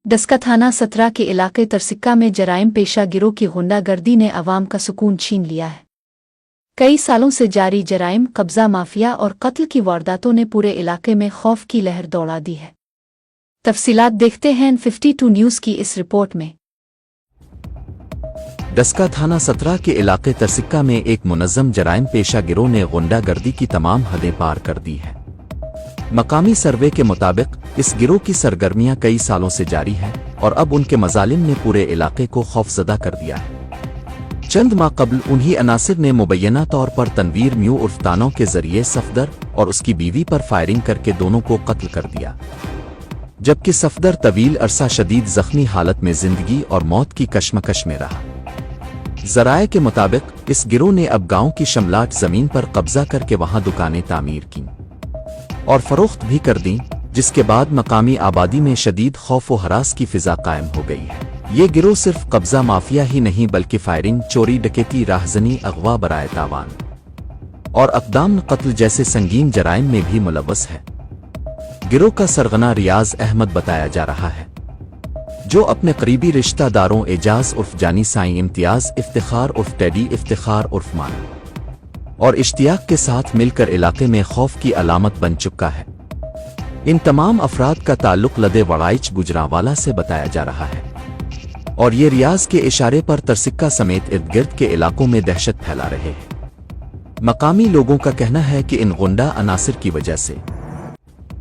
डस्का थाना 17 के इलाके तरसिक्का में जराइम पेशा गिरोह की गुंडागर्दी ने अवाम का सुकून छीन लिया है। कई सालों से जारी जराइम, कब्जा माफिया और कत्ल की वारदातों ने पूरे इलाके में खौफ की लहर दौड़ा दी है। तफसीलात देखते हैं 52 न्यूज़ की इस रिपोर्ट में। डस्का थाना 17 के इलाके तरसिक्का में एक मुनज़्ज़म जराइम पेशा गिरोह ने गुंडागर्दी की तमाम हदें पार कर दी है। मकामी सर्वे के मुताबिक इस गिरोह की सरगर्मियां कई सालों से जारी हैं और अब उनके मजालिम ने पूरे इलाके को खौफजदा कर दिया है। चंद माह कबल उन्हीं अनासिर ने मुबैना तौर पर तनवीर म्यू उर्फ तानों के जरिए सफदर और उसकी बीवी पर फायरिंग करके दोनों को कत्ल कर दिया, जबकि सफदर तवील अरसा शदीद जख्मी हालत में जिंदगी और मौत की कशमकश में रहा। ज़राए के मुताबिक इस गिरोह ने अब गांव की शमलाट जमीन पर कब्जा करके वहां दुकानें तामीर की और फरोख्त भी कर दी, जिसके बाद मकामी आबादी में शदीद खौफ व हरास की फिजा कायम हो गई है। ये गिरोह सिर्फ कब्जा माफिया ही नहीं बल्कि फायरिंग, चोरी, डकैती, राहजनी, अगवा, बराए तावान और अक़दाम कत्ल जैसे संगीन जराइम में भी मुलव्वस है। गिरोह का सरगना रियाज अहमद बताया जा रहा है, जो अपने करीबी रिश्तेदारों एजाज उर्फ जानी, साईं इम्तियाज, इफ्तिखार उर्फ टेडी, इफ्तिखार उर्फ मान और इश्तियाक के साथ मिलकर इलाके में खौफ की अलामत बन चुका है। इन तमाम अफराद का ताल्लुक लदे वड़ाइच गुजरांवाला से बताया जा रहा है और ये रियाज के इशारे पर तरसिक्का समेत इर्द गिर्द के इलाकों में दहशत फैला रहे हैं। मकामी लोगों का कहना है कि इन गुंडा अनासिर की वजह से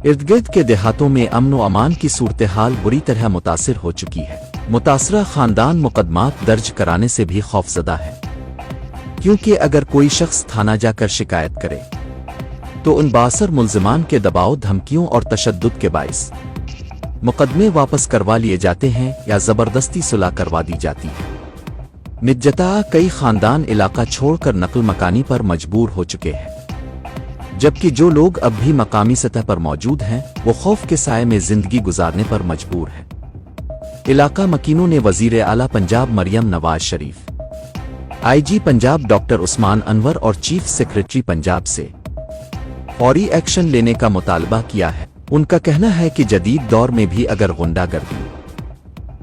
इर्द गिर्द के देहातों में अमन व अमान की सूरत हाल बुरी तरह मुतासिर हो चुकी है। मुतासरा खानदान मुकदमात दर्ज कराने से भी खौफजदा है, क्योंकि अगर कोई शख्स थाना जाकर शिकायत करे तो उन बासर मुल्जिमान के दबाव, धमकियों और तशद्दुद के बाइस मुकदमे वापस करवा लिए जाते हैं या जबरदस्ती सुलह करवा दी जाती है। निज्जता कई खानदान इलाका छोड़कर नकल मकानी पर मजबूर हो चुके हैं, जबकि जो लोग अब भी मकामी सतह पर मौजूद हैं वो खौफ के साए में जिंदगी गुजारने पर मजबूर हैं। इलाका मकीनों ने वजीर आला पंजाब मरियम नवाज शरीफ, IG पंजाब डॉक्टर उस्मान अनवर और चीफ सेक्रेटरी पंजाब से फौरी एक्शन लेने का मुतालबा किया है। उनका कहना है कि जदीद दौर में भी अगर गुंडागर्दी,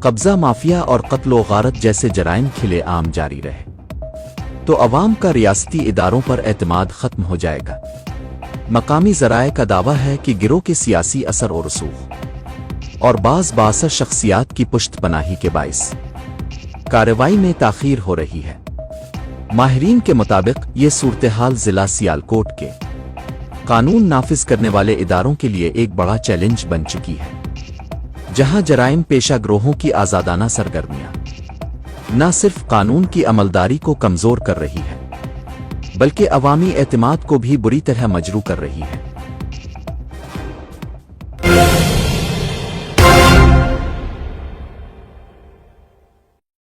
कब्जा माफिया और कत्ल व गारत जैसे जराइम खुले आम जारी रहे तो अवाम का रियासती इदारों पर एतमाद खत्म हो जाएगा। मकामी ज़राए का दावा है कि गिरोह के सियासी असर और रसूख और बासर शख्सियात की पुश्त पनाही के बाइस कार्रवाई में ताख़ीर हो रही है। माहिरीन के मुताबिक ये सूरत हाल जिला सियालकोट के कानून नाफिज करने वाले इदारों के लिए एक बड़ा चैलेंज बन चुकी है, जहां जराइम पेशा गिरोहों की आज़ादाना सरगर्मियां न सिर्फ कानून की अमलदारी को कमज़ोर कर रही है बल्कि अवामी एतमाद को भी बुरी तरह मजरू कर रही है।